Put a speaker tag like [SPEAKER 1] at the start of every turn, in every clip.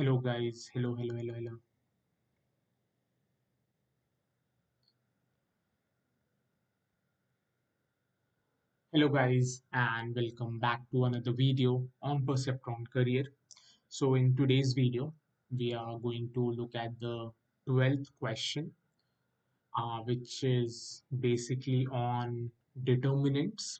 [SPEAKER 1] Hello guys, hello. Hello guys and welcome back to another video on Perceptron Career. So in today's video, we are going to look at the 12th question, which is basically on determinants,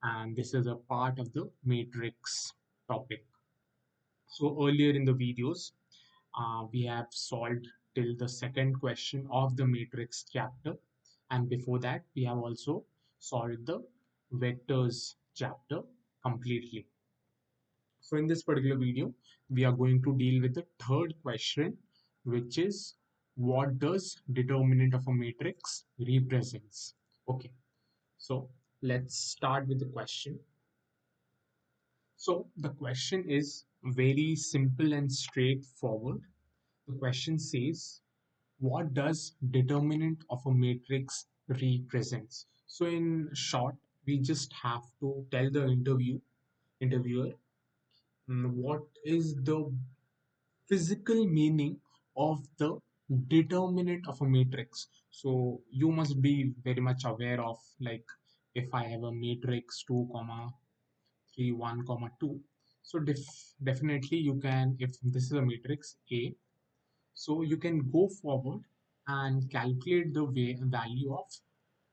[SPEAKER 1] and this is a part of the matrix topic. So earlier in the videos, we have solved till the second question of the matrix chapter, and before that we have also solved the vectors chapter completely. So in this particular video we are going to deal with the third question, which is what does determinant of a matrix represents. Okay, so let's start with the question. So the question is very simple and straightforward. The question says, what does determinant of a matrix represents? So in short, we just have to tell the interviewer what is the physical meaning of the determinant of a matrix. So you must be very much aware of, like, if I have a matrix 2 comma 3 1 comma 2, so definitely you can, if this is a matrix A, so you can go forward and calculate the value of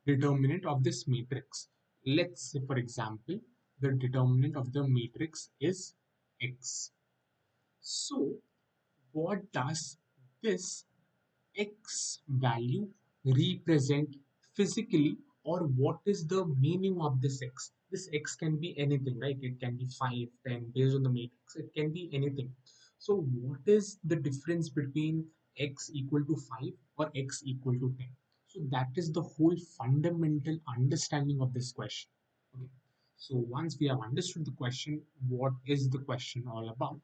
[SPEAKER 1] determinant of this matrix. Let's say, for example, the determinant of the matrix is X. So what does this X value represent physically, or what is the meaning of this X? This X can be anything, right? It can be 5, 10, based on the matrix. It can be anything. So what is the difference between X equal to 5 or X equal to 10? So that is the whole fundamental understanding of this question. Okay. So once we have understood the question, what is the question all about?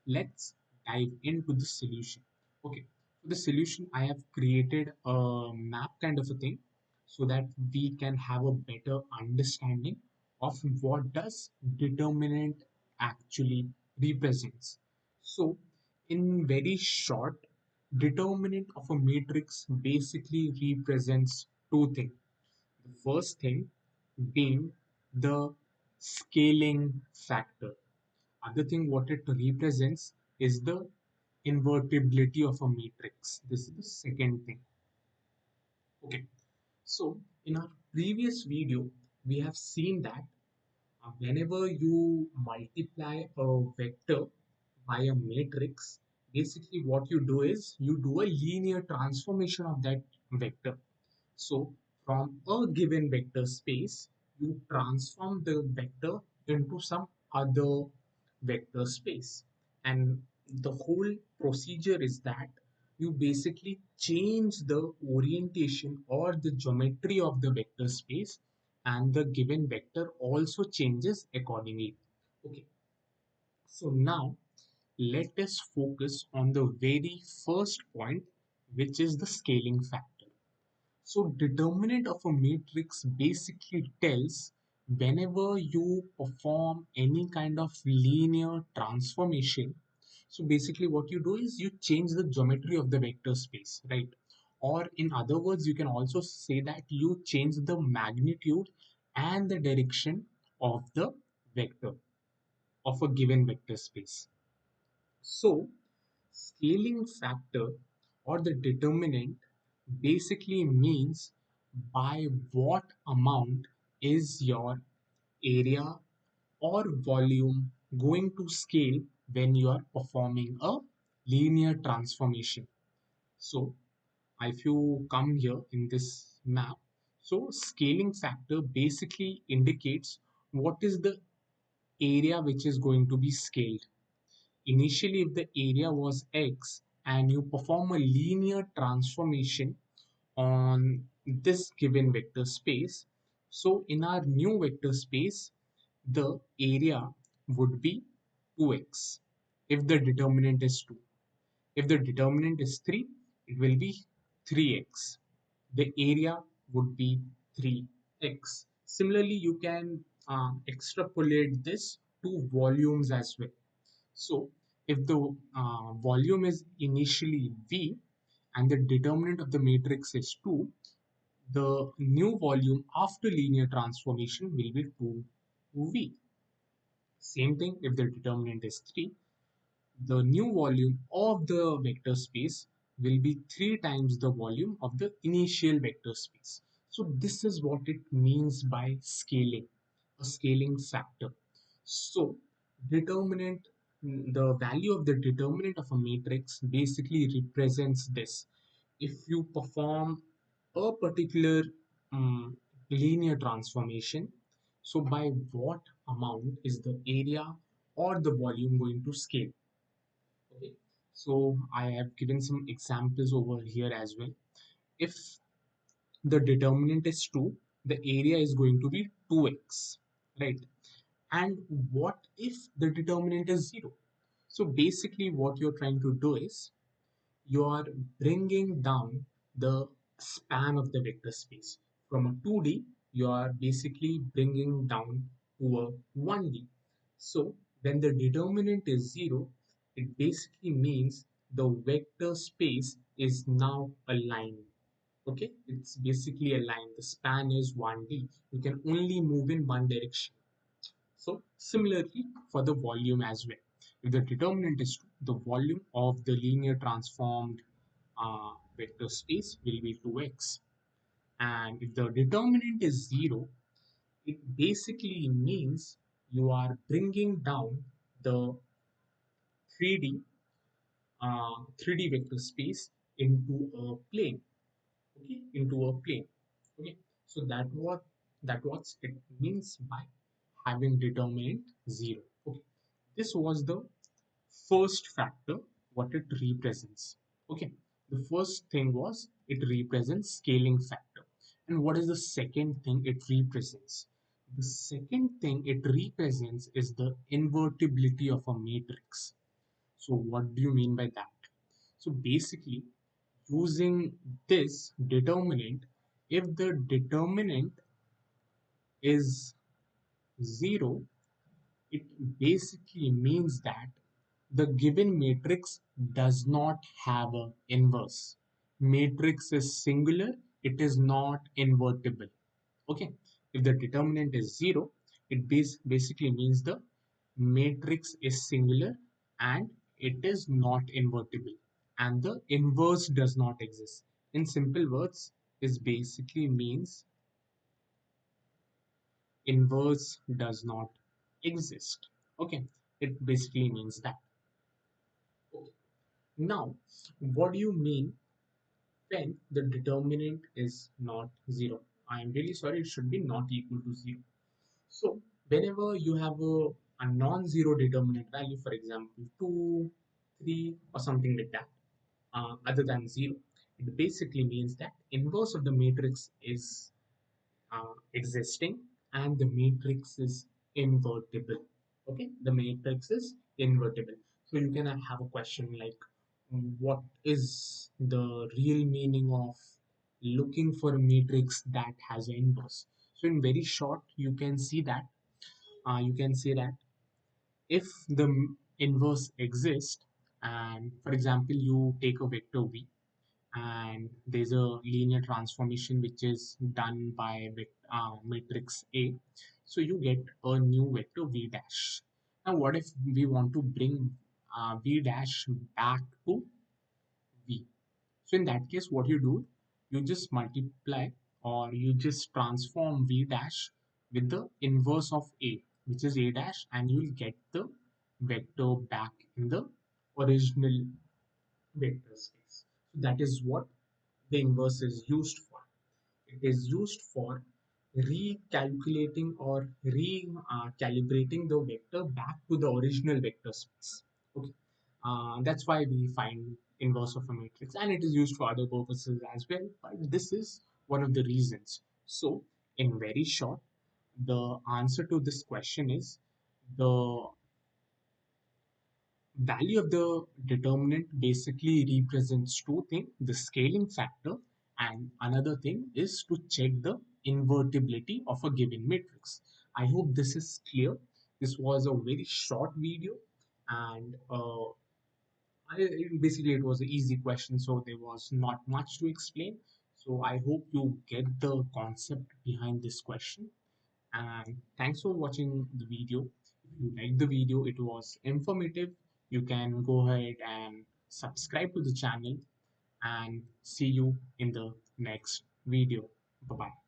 [SPEAKER 1] Let's dive into the solution. Okay, for the solution, I have created a map kind of a thing so that we can have a better understanding of what does determinant actually represents. So in very short, determinant of a matrix basically represents two things. The first thing being the scaling factor. Other thing what it represents is the invertibility of a matrix. This is the second thing. Okay, so in our previous video, we have seen that whenever you multiply a vector by a matrix, basically what you do is you do a linear transformation of that vector. So from a given vector space, you transform the vector into some other vector space. And the whole procedure is that you basically change the orientation or the geometry of the vector space, and the given vector also changes accordingly. Okay, so now let us focus on the very first point, which is the scaling factor. So determinant of a matrix basically tells whenever you perform any kind of linear transformation. So basically what you do is you change the geometry of the vector space, right? Or in other words, you can also say that you change the magnitude and the direction of the vector of a given vector space. So scaling factor or the determinant basically means by what amount is your area or volume going to scale when you are performing a linear transformation. So if you come here in this map, so scaling factor basically indicates what is the area which is going to be scaled. Initially, if the area was X and you perform a linear transformation on this given vector space, so in our new vector space, the area would be 2x if the determinant is 2. If the determinant is 3, it will be 3x. The area would be 3x. Similarly, you can extrapolate this to volumes as well. So If the volume is initially V and the determinant of the matrix is 2, the new volume after linear transformation will be 2V. Same thing if the determinant is 3, the new volume of the vector space will be 3 times the volume of the initial vector space. So this is what it means by scaling, a scaling factor. So determinant, the value of the determinant of a matrix basically represents this. If you perform a particular um, linear transformation, so by what amount is the area or the volume going to scale? Okay, so I have given some examples over here as well. If the determinant is 2, the area is going to be 2x, right? And what if the determinant is 0? So basically what you're trying to do is you are bringing down the span of the vector space. From a 2D, you are basically bringing down to a 1D. So when the determinant is 0, it basically means the vector space is now aligned. Okay, it's basically aligned. The span is 1D. You can only move in one direction. So similarly for the volume as well. If the determinant is 2, the volume of the linear transformed vector space will be 2x. And if the determinant is 0, it basically means you are bringing down the 3D 3D vector space into a plane. Okay, into a plane. Okay, so that what it means by having determinant 0. Okay, this was the first factor, what it represents. Okay, the first thing was it represents scaling factor. And what is the second thing it represents? The second thing it represents is the invertibility of a matrix. So what do you mean by that? So basically, using this determinant, if the determinant is 0, it basically means that the given matrix does not have an inverse. Matrix is singular, it is not invertible. Okay, if the determinant is 0, it basically means the matrix is singular and it is not invertible, and the inverse does not exist. In simple words, this basically means inverse does not exist. Okay, it basically means that. Okay. Now, what do you mean when the determinant is not 0? I am really sorry, it should be not equal to 0. So, whenever you have a non-zero determinant value, for example, 2, 3, or something like that, other than 0, it basically means that inverse of the matrix is existing and the matrix is invertible. Okay, the matrix is invertible. So you can have a question like, what is the real meaning of looking for a matrix that has an inverse? So in very short, you can see that you can say that if the inverse exists, and for example you take a vector v and there's a linear transformation which is done by matrix A. So you get a new vector v dash. Now, what if we want to bring v dash back to v? So in that case, what you do, you just multiply or you just transform v dash with the inverse of A, which is A dash, and you will get the vector back in the original vector space. So that is what the inverse is used for. It is used for recalculating or recalibrating the vector back to the original vector space. Okay, that's why we find inverse of a matrix, and it is used for other purposes as well. But this is one of the reasons. So, in very short, the answer to this question is the value of the determinant basically represents two things: the scaling factor, and another thing is to check the invertibility of a given matrix. I hope this is clear. This was a very short video, and basically it was an easy question, so there was not much to explain. So I hope you get the concept behind this question, and thanks for watching the video. If you liked the video, it was informative, you can go ahead and subscribe to the channel, and see you in the next video. Bye bye.